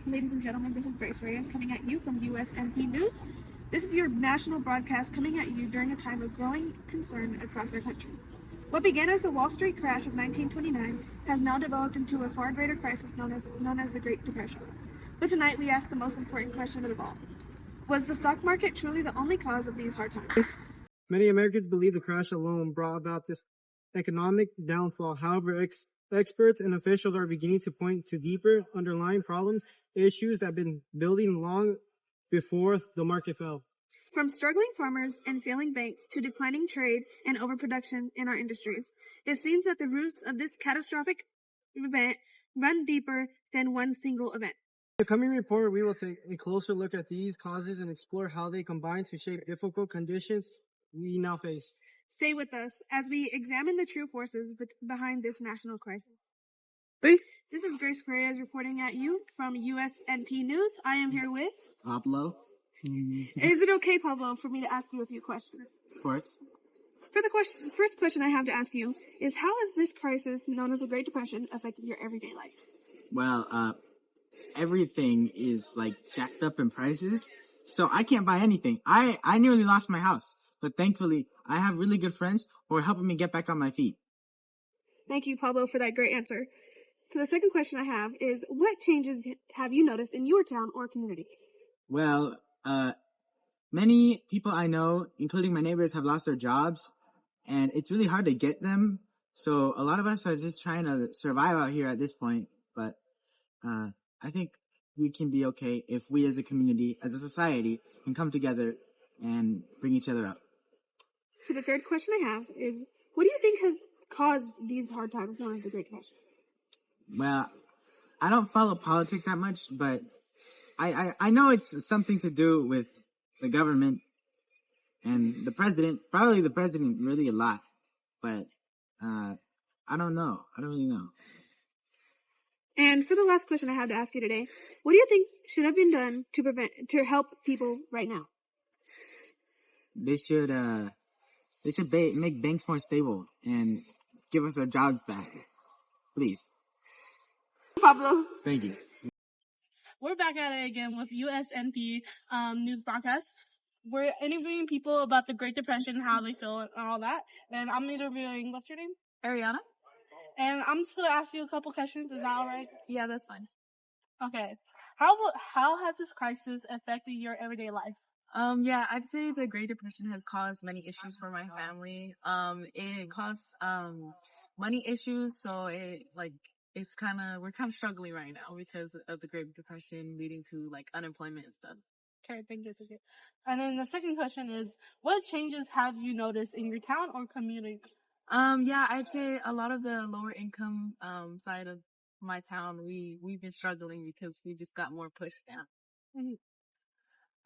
ladies and gentlemen, this is Grace Reyes coming at you from USNP News. This is your national broadcast coming at you during a time of growing concern across our country. What began as the Wall Street crash of 1929 has now developed into a far greater crisis known as the Great Depression. But tonight we ask the most important question of all. Was the stock market truly the only cause of these hard times? Many Americans believe the crash alone brought about this economic downfall. However, experts and officials are beginning to point to deeper underlying problems, issues that have been building long before the market fell. From struggling farmers and failing banks to declining trade and overproduction in our industries, it seems that the roots of this catastrophic event run deeper than one single event. In the coming report, we will take a closer look at these causes and explore how they combine to shape difficult conditions we now face. Stay with us as we examine the true forces behind this national crisis. This is Grace Reyes reporting at you from USNP News. I am here with Pablo. Is it okay, Pablo, for me to ask you a few questions? Of course. For the first question I have to ask you is, how has this crisis, known as the Great Depression, affected your everyday life? Well, everything is like jacked up in prices, so I can't buy anything. I nearly lost my house, but thankfully I have really good friends who are helping me get back on my feet. Thank you, Pablo, for that great answer. So the second question I have is, what changes have you noticed in your town or community? Well, many people I know, including my neighbors, have lost their jobs, and it's really hard to get them. So a lot of us are just trying to survive out here at this point, but I think we can be okay if we as a community, as a society, can come together and bring each other up. So the third question I have is, what do you think has caused these hard times known as the Great Depression? Well, I don't follow politics that much, but I know it's something to do with the government and the president, probably the president really a lot, but I don't know. I don't really know. And for the last question I have to ask you today, what do you think should have been done to help people right now? They should make banks more stable and give us our jobs back, please. Pablo. Thank you. We're back at it again with USNP news broadcast. We're interviewing people about the Great Depression, how they feel, and all that. And I'm interviewing, what's your name? Ariana? And I'm just going to ask you a couple questions. Is that all right? Yeah, that's fine. Okay. How has this crisis affected your everyday life? Yeah, I'd say the Great Depression has caused many issues for my family. It caused, money issues, so we're kind of struggling right now because of the Great Depression leading to, unemployment and stuff. Okay, thank you. And then the second question is, what changes have you noticed in your town or community? Yeah, I'd say a lot of the lower income, side of my town, we've been struggling because we just got more pushed down. Mm-hmm.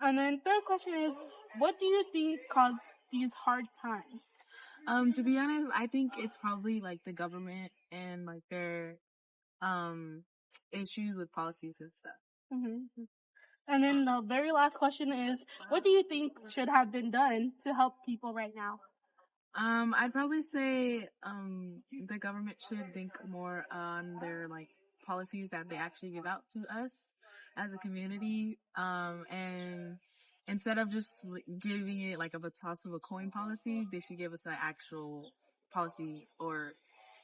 And then third question is, what do you think caused these hard times? To be honest, I think it's probably the government and their issues with policies and stuff. Mm-hmm. And then the very last question is, what do you think should have been done to help people right now? I'd probably say the government should think more on their policies that they actually give out to us as a community, and instead of just giving it a toss of a coin policy, they should give us an actual policy or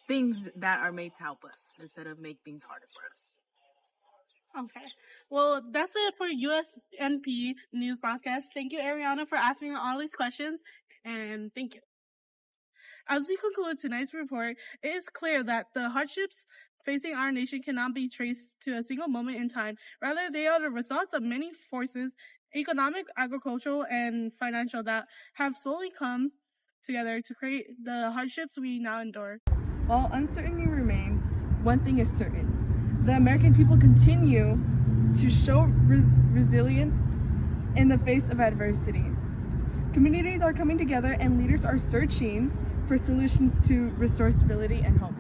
things that are made to help us instead of make things harder for us. Okay. Well, that's it for USNP News Broadcast. Thank you, Ariana, for asking all these questions, and thank you. As we conclude tonight's report, it is clear that the hardships facing our nation cannot be traced to a single moment in time. Rather, they are the results of many forces, economic, agricultural, and financial, that have slowly come together to create the hardships we now endure. While uncertainty remains, one thing is certain. The American people continue to show resilience in the face of adversity. Communities are coming together and leaders are searching for solutions to restore stability and hope.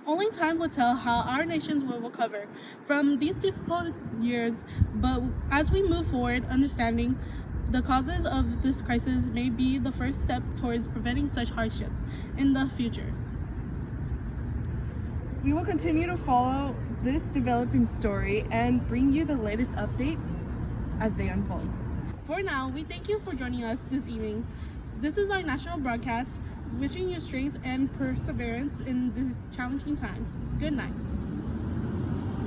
Only time will tell how our nations will recover from these difficult years, but as we move forward, understanding the causes of this crisis may be the first step towards preventing such hardship in the future. We will continue to follow this developing story and bring you the latest updates as they unfold. For now, we thank you for joining us this evening. This is our national broadcast, wishing you strength and perseverance in these challenging times. Good night.